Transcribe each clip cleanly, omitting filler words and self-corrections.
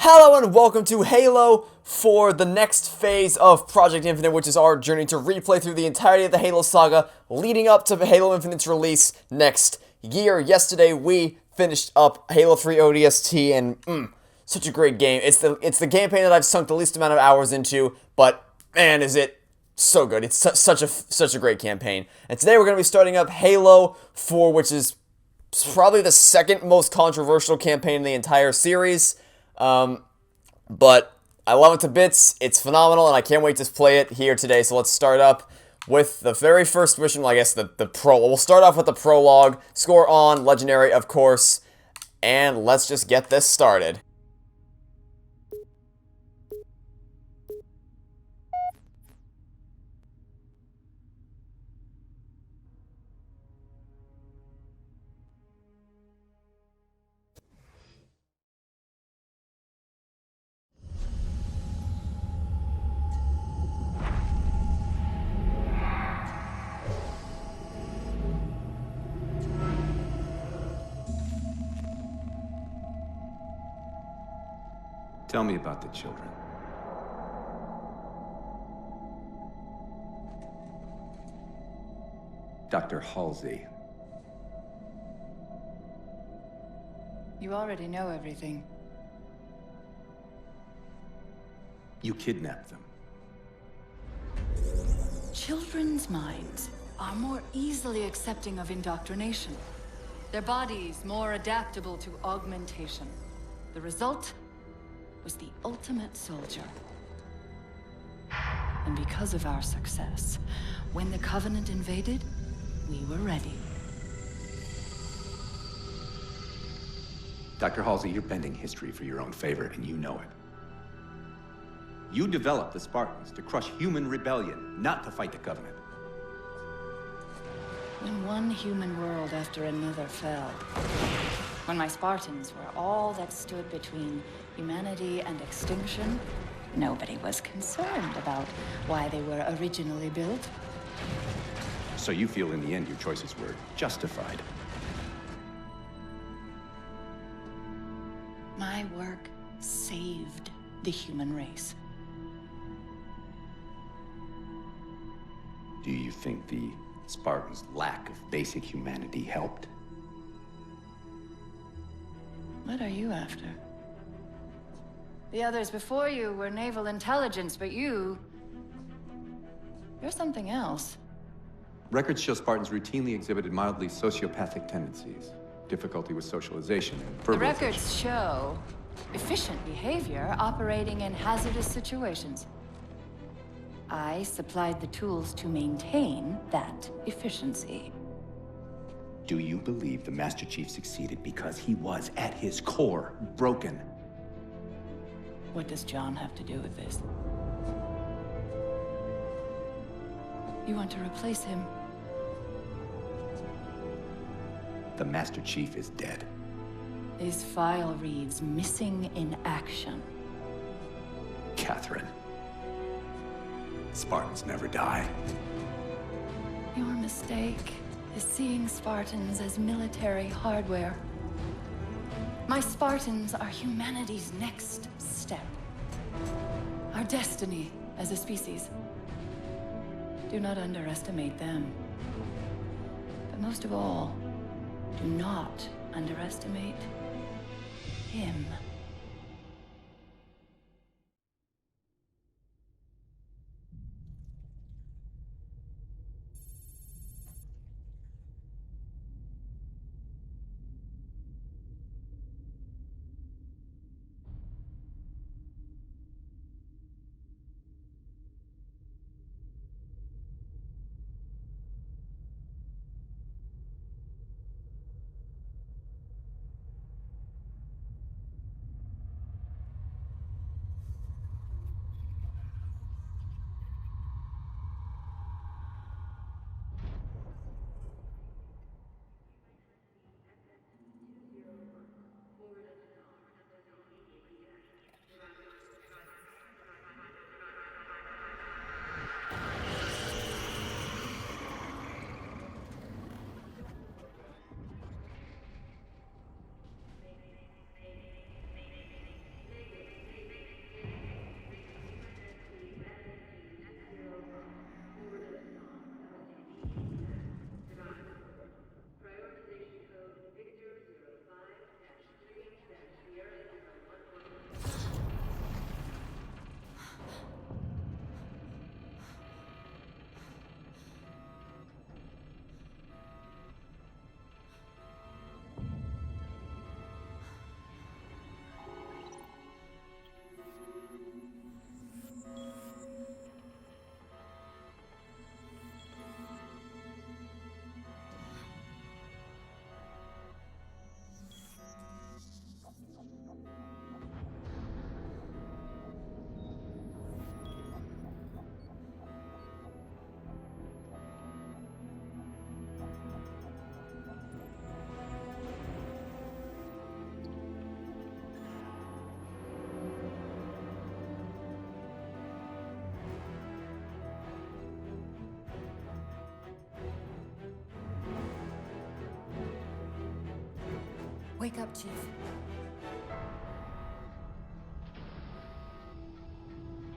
Hello and welcome to Halo for the next phase of Project Infinite, which is our journey to replay through the entirety of the Halo saga leading up to Halo Infinite's release next year. Yesterday we finished up Halo 3 ODST and such a great game. It's the campaign that I've sunk the least amount of hours into, but man is it so good. It's such a great campaign. And today we're going to be starting up Halo 4, which is probably the second most controversial campaign in the entire series. But I love it to bits. It's phenomenal, and I can't wait to play it here today. So let's start up with the very first mission. Well, I guess the prologue. We'll start off with the prologue. Score on, legendary, of course. And let's just get this started. Tell me about the children. Dr. Halsey. You already know everything. You kidnapped them. Children's minds are more easily accepting of indoctrination. Their bodies more adaptable to augmentation. The result was the ultimate soldier. And because of our success, when the Covenant invaded, we were ready. Dr. Halsey, you're bending history for your own favor, and you know it. You developed the Spartans to crush human rebellion, not to fight the Covenant. When one human world after another fell, when my Spartans were all that stood between humanity and extinction, nobody was concerned about why they were originally built. So you feel in the end your choices were justified? My work saved the human race. Do you think the Spartans' lack of basic humanity helped? What are you after? The others before you were naval intelligence, but you're something else. Records show Spartans routinely exhibited mildly sociopathic tendencies, difficulty with socialization, and The verbalization. records show efficient behavior operating in hazardous situations. I supplied the tools to maintain that efficiency. Do you believe the Master Chief succeeded because he was, at his core, broken? What does John have to do with this? You want to replace him? The Master Chief is dead. His file reads missing in action. Catherine. Spartans never die. Your mistake is seeing Spartans as military hardware. My Spartans are humanity's next step. Our destiny as a species. Do not underestimate them. But most of all, do not underestimate him. Wake up, Chief.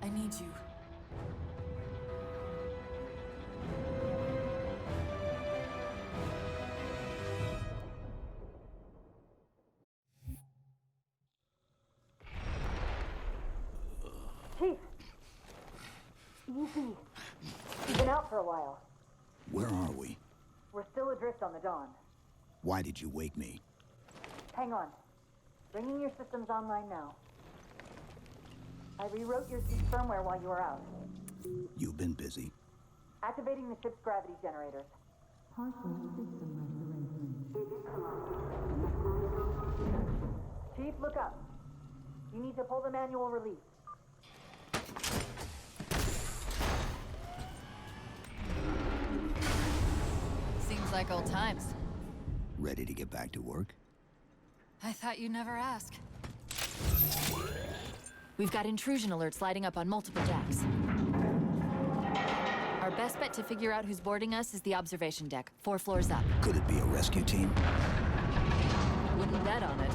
I need you. Chief! Easy. You've been out for a while. Where are we? We're still adrift on the Dawn. Why did you wake me? Hang on. Bringing your systems online now. I rewrote your ship's firmware while you were out. You've been busy. Activating the ship's gravity generators. Chief, look up. You need to pull the manual release. Seems like old times. Ready to get back to work? I thought you'd never ask. We've got intrusion alerts lighting up on multiple decks. Our best bet to figure out who's boarding us is the observation deck, 4 floors up. Could it be a rescue team? Wouldn't bet on it.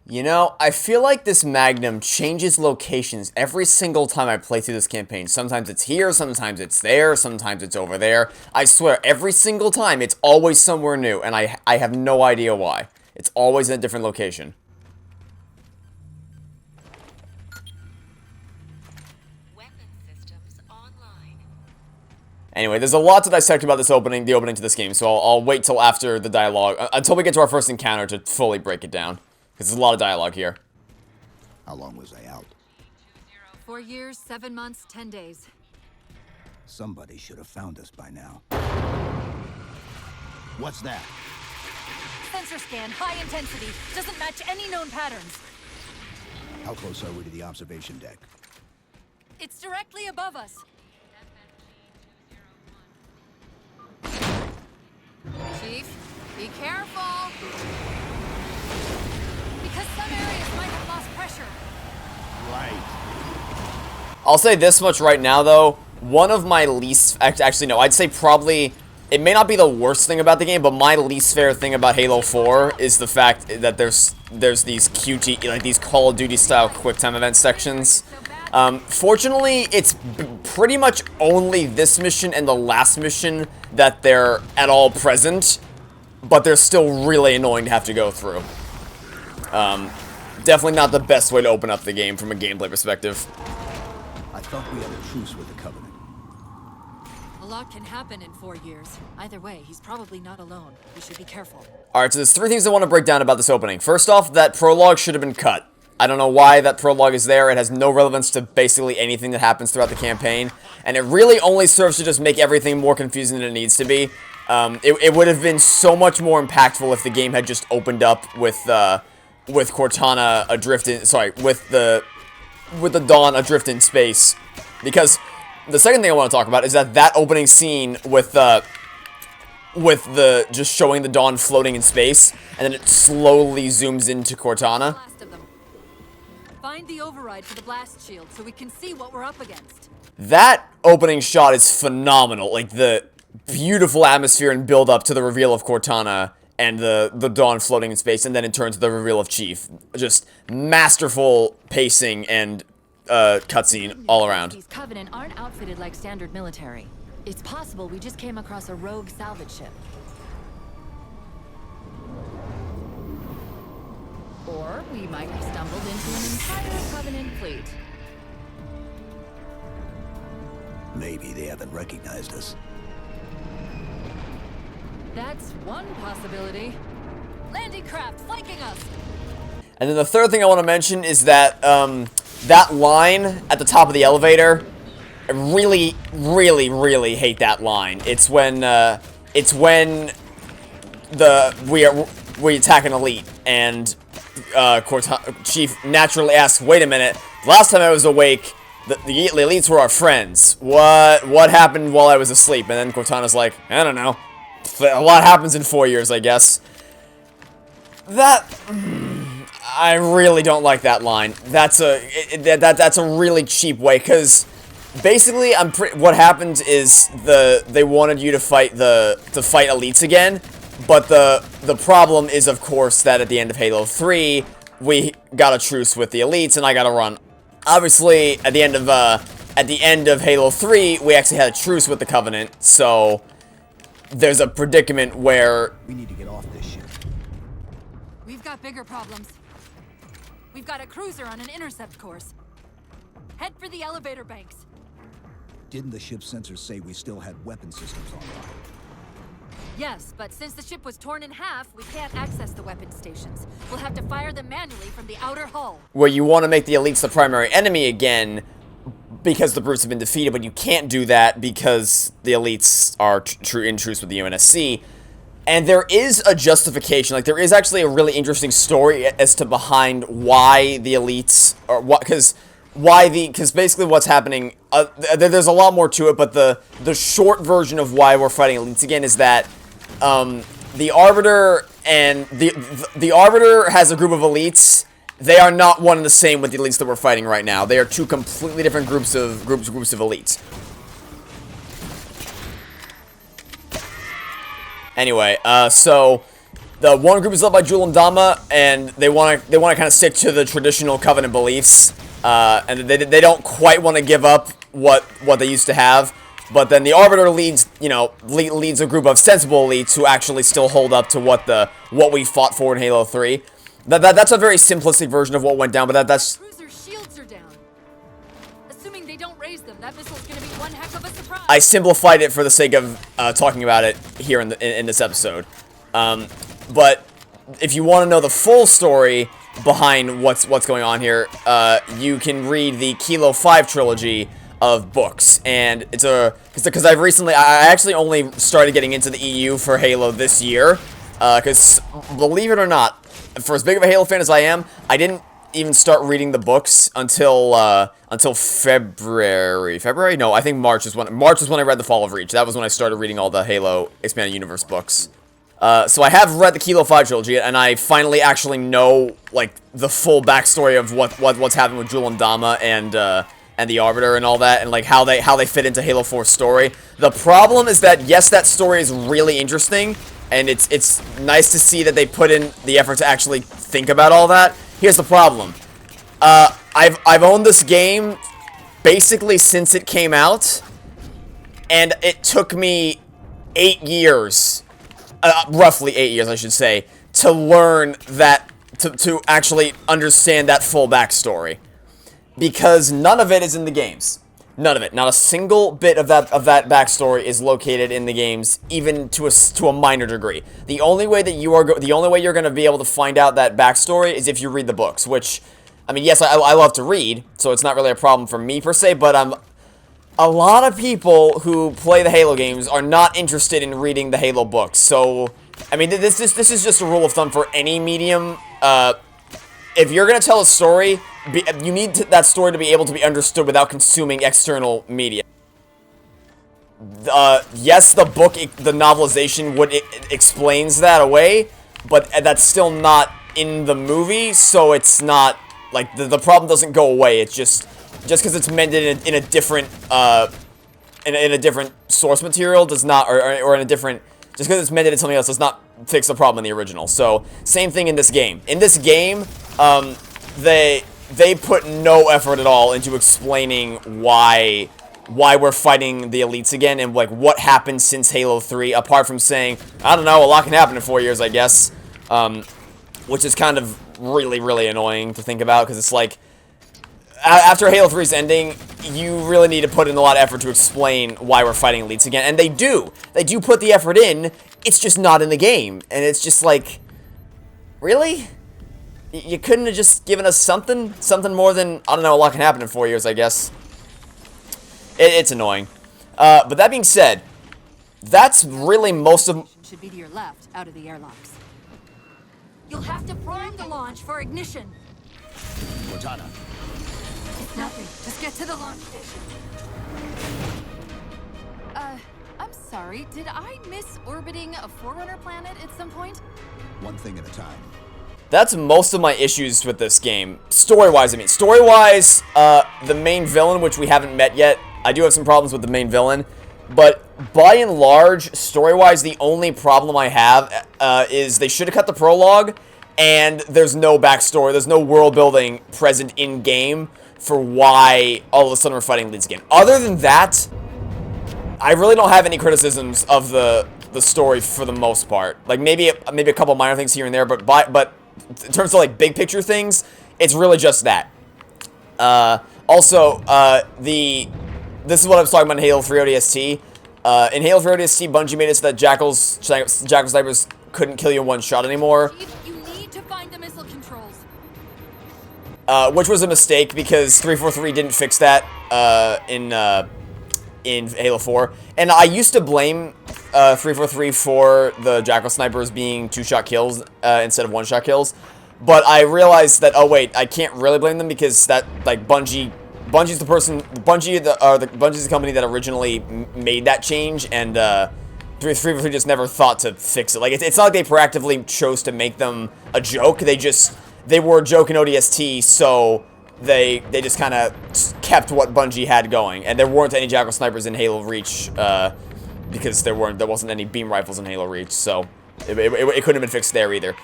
You know, I feel like this Magnum changes locations every single time I play through this campaign. Sometimes it's here, sometimes it's there, sometimes it's over there. I swear, every single time, it's always somewhere new, and I have no idea why. It's always in a different location. Weapon systems online. Anyway, there's a lot to dissect about this opening, the opening to this game, so I'll wait till after the dialogue, until we get to our first encounter to fully break it down. Because there's a lot of dialogue here. How long was I out? 4 years, 7 months, 10 days. Somebody should have found us by now. What's that? Sensor scan, high intensity. Doesn't match any known patterns. How close are we to the observation deck? It's directly above us. Chief, be careful. Because some areas might have lost pressure. Right. I'll say this much right now, though. One of my least... Actually, no. I'd say probably... It may not be the worst thing about the game, but my least favorite thing about Halo 4 is the fact that there's these QT... Like, these Call of Duty-style QuickTime event sections. Fortunately, it's pretty much only this mission and the last mission that they're at all present. But they're still really annoying to have to go through. Definitely not the best way to open up the game from a gameplay perspective. I thought we had a truce with the Covenant. A lot can happen in 4 years. Either way, he's probably not alone. We should be careful. Alright, so there's 3 things I want to break down about this opening. First off, that prologue should have been cut. I don't know why that prologue is there. It has no relevance to basically anything that happens throughout the campaign. And it really only serves to just make everything more confusing than it needs to be. It would have been so much more impactful if the game had just opened up with Cortana adrift in, with the Dawn adrift in space. Because the second thing I want to talk about is that opening scene with the just showing the Dawn floating in space, and then it slowly zooms into Cortana. Last of them. Find the override for the blast shield so we can see what we're up against. That opening shot is phenomenal. Like, the beautiful atmosphere and build up to the reveal of Cortana and the Dawn floating in space, and then in turn to the reveal of Chief. Just masterful pacing and cutscene all around. These Covenant aren't outfitted like standard military. It's possible we just came across a rogue salvage ship. Or we might have stumbled into an entire Covenant fleet. Maybe they haven't recognized us. That's one possibility. Landing craft flanking us. And then the third thing I want to mention is that that line at the top of the elevator. I really, really, really hate that line. It's when we attack an elite and Chief naturally asks, "Wait a minute. Last time I was awake, the elites were our friends. What happened while I was asleep?" And then Cortana's like, "I don't know. A lot happens in 4 years, I guess." I really don't like that line. That's a really cheap way, because basically what happened is they wanted you to fight elites again, But the problem is, of course, that at the end of Halo 3, we got a truce with the elites, and I gotta run. Obviously, at the end of Halo 3, we actually had a truce with the Covenant, so there's a predicament where We need to get off this ship. We've got bigger problems. We've got a cruiser on an intercept course. Head for the elevator banks. Didn't the ship's sensors say we still had weapon systems online? Yes, but since the ship was torn in half, we can't access the weapon stations. We'll have to fire them manually from the outer hull. where you want to make the elites the primary enemy again because the brutes have been defeated, but you can't do that because the elites are in truce with the UNSC. And there is a justification, like there is actually a really interesting story as to behind why the elites, or what, because basically what's happening, there's a lot more to it, but the short version of why we're fighting elites again is that the Arbiter and the Arbiter has a group of elites. They are not one and the same with the elites that we're fighting right now. They are two completely different groups of elites. Anyway, so the one group is led by Jul and Dama, and they want to kind of stick to the traditional Covenant beliefs, and they don't quite want to give up what they used to have. But then the Arbiter leads a group of sensible elites who actually still hold up to what we fought for in Halo 3. That's a very simplistic version of what went down, but that's. Cruiser shields are down. Assuming they don't raise them, that missile's gonna be one heck of a surprise. I simplified it for the sake of talking about it here in this episode. But if you want to know the full story behind what's going on here, you can read the Kilo 5 trilogy of books, and it's because I actually only started getting into the EU for Halo this year, because believe it or not, for as big of a Halo fan as I am, I didn't even start reading the books until February. February? No, I think March was when I read The Fall of Reach. That was when I started reading all the Halo Expanded Universe books. So I have read the Kilo 5 trilogy, and I finally actually know like the full backstory of what's happened with Jul and Dama and the Arbiter and all that, and like how they fit into Halo 4's story. The problem is that yes, that story is really interesting, and it's nice to see that they put in the effort to actually think about all that. Here's the problem. I've owned this game basically since it came out, and it took me 8 years, roughly 8 years I should say, to learn that, to actually understand that full backstory. Because none of it is in the games. None of it. Not a single bit of that backstory is located in the games, even to a minor degree. The only way that you're going to be able to find out that backstory is if you read the books. Which, I mean, yes, I love to read, so it's not really a problem for me per se. But a lot of people who play the Halo games are not interested in reading the Halo books. So, I mean, this is just a rule of thumb for any medium. If you're going to tell a story, you need that story to be able to be understood without consuming external media. Yes, the book, the novelization explains that away, but that's still not in the movie, so it's not, like, the problem doesn't go away. It's just because it's mended in a different, in a different source material does not, or in a different, just because it's mended in something else does not fix the problem in the original. So, same thing in this game. In this game, they put no effort at all into explaining why we're fighting the elites again, and like what happened since Halo 3, apart from saying, I don't know, a lot can happen in 4 years, I guess. Which is kind of really, really annoying to think about, because it's like, after Halo 3's ending, you really need to put in a lot of effort to explain why we're fighting elites again, and they do. They do put the effort in, it's just not in the game, and it's just like, really? You couldn't have just given us something more than, I don't know, a lot can happen in 4 years, I guess. It's annoying. But that being said, that's really most of... Should be to your left, out of the airlocks. You'll have to prime the launch for ignition. Cortana. It's nothing. Just get to the launch station. I'm sorry. Did I miss orbiting a Forerunner planet at some point? One thing at a time. That's most of my issues with this game. Story-wise, I mean. Story-wise, the main villain, which we haven't met yet, I do have some problems with the main villain. But by and large, story-wise, the only problem I have is they should have cut the prologue, and there's no backstory, there's no world building present in-game for why all of a sudden we're fighting leads again. Other than that, I really don't have any criticisms of the story for the most part. Like, maybe a couple minor things here and there, but in terms of, like, big picture things, it's really just that. Also, this is what I was talking about in Halo 3 ODST. In Halo 3 ODST, Bungie made it so that Jackal snipers couldn't kill you in one shot anymore. You need to find the missile controls. Which was a mistake because 343 didn't fix that in Halo 4. And I used to blame 343 for the Jackal snipers being 2-shot kills instead of 1-shot kills. But I realized that, oh wait, I can't really blame them because that, like, Bungie's the company that originally made that change, and 343 just never thought to fix it. Like, it's not like they proactively chose to make them a joke. They were a joke in ODST, so they just kind of kept what Bungie had going, and there weren't any Jackal snipers in Halo Reach because there wasn't any beam rifles in Halo Reach, so it couldn't have been fixed there either.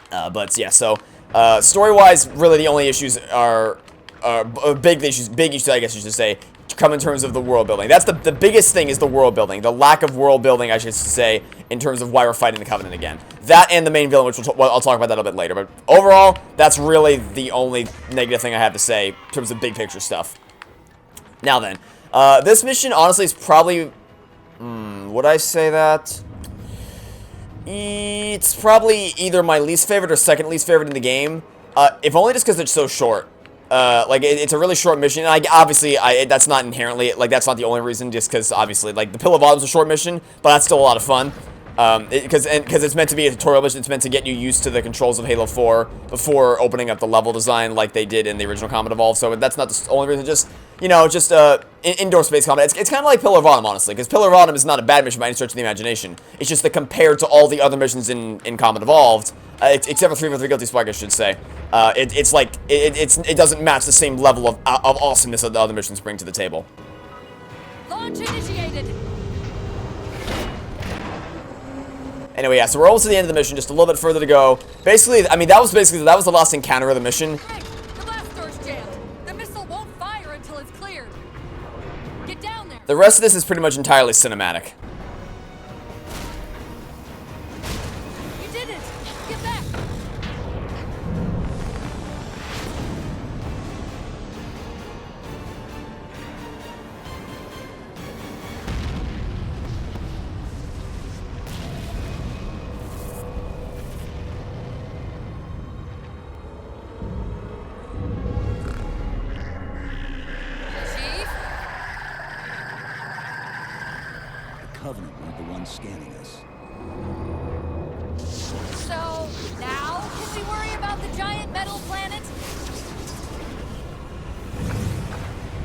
But yeah, so story-wise, really the only issues are big issues, I guess you should say, come in terms of the world building. That's the biggest thing, is the world building. The lack of world building, I should say, in terms of why we're fighting the Covenant again. That and the main villain, which I'll talk about that a bit later. But overall, that's really the only negative thing I have to say in terms of big picture stuff. Now then, this mission, honestly, is probably... would I say that? It's probably either my least favorite or second least favorite in the game. If only just because it's so short. Like, it's a really short mission. And obviously, that's not inherently, like, that's not the only reason, just because, obviously, like, the Pill of Autumn's a short mission, but that's still a lot of fun. Because it's meant to be a tutorial mission. It's meant to get you used to the controls of Halo 4 before opening up the level design like they did in the original Combat Evolved. So that's not the only reason. Just, you know, just indoor space combat. It's kind of like Pillar of Autumn, honestly, because Pillar of Autumn is not a bad mission by any stretch of the imagination. It's just that compared to all the other missions in Combat Evolved, except for 343 Guilty Spark, I should say, it's like it doesn't match the same level of awesomeness that the other missions bring to the table. Launch initiated. Anyway, yeah, so we're almost to the end of the mission, just a little bit further to go. Basically, I mean, that was the last encounter of the mission. Right, the blast door's jammed. The missile won't fire until it's cleared. Get down there. The rest of this is pretty much entirely cinematic. You did it. Get back. Chief? The Covenant weren't the ones scanning us. So, now can we worry about the giant metal planet?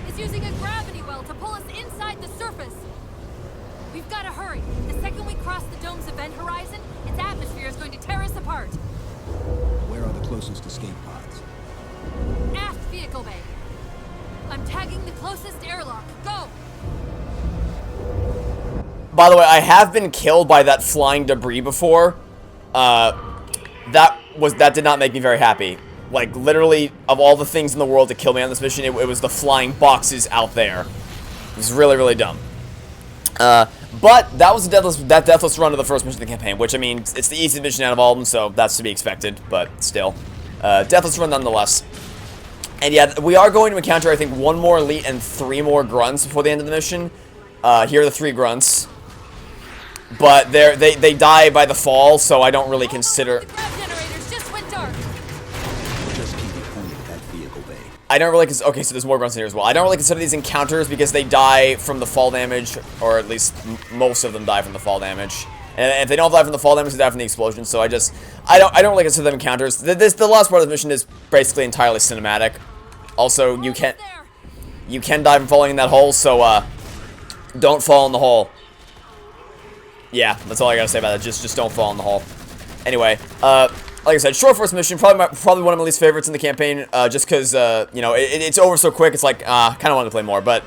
It's using a gravity well to pull us inside the surface. We've got to hurry. The second we cross the dome's event horizon, its atmosphere is going to tear us apart. Where are the closest escape pods? Aft vehicle bay. I'm tagging the closest airlock. Go! By the way, I have been killed by that flying debris before. That did not make me very happy. Like, literally, of all the things in the world to kill me on this mission, it was the flying boxes out there. It was really, really dumb. But that was that deathless run of the first mission of the campaign, which, I mean, it's the easiest mission out of all of them, so that's to be expected, but still. Deathless run nonetheless. And yeah, we are going to encounter, I think, 1 more elite and 3 more grunts before the end of the mission. Here are the 3 grunts. But they die by the fall, so I don't really consider... The grav generators just went dark. Just keep it pointed at that vehicle bay. I don't really okay, so there's more grunts in here as well. I don't really consider these encounters because they die from the fall damage, or at least most of them die from the fall damage. And if they don't die from the fall damage, they die from the explosion. So I don't really consider them encounters. The last part of the mission is basically entirely cinematic. Also, you can die from falling in that hole, so don't fall in the hole. Yeah, that's all I gotta say about that. Just don't fall in the hole. Anyway, like I said, short first mission, probably one of my least favorites in the campaign, just because, you know, it's over so quick, it's like, kind of wanted to play more, but...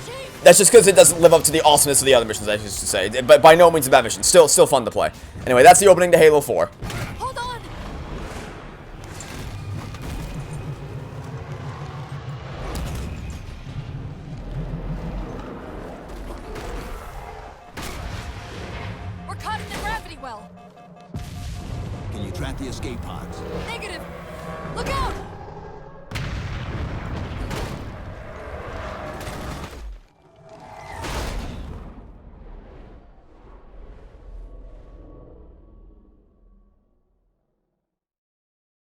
Chief, That's just because it doesn't live up to the awesomeness of the other missions, I used to say. But by no means a bad mission. Still fun to play. Anyway, that's the opening to Halo 4. Hold on! We're caught in the gravity well. Can you track the escape pods? Negative. Look out!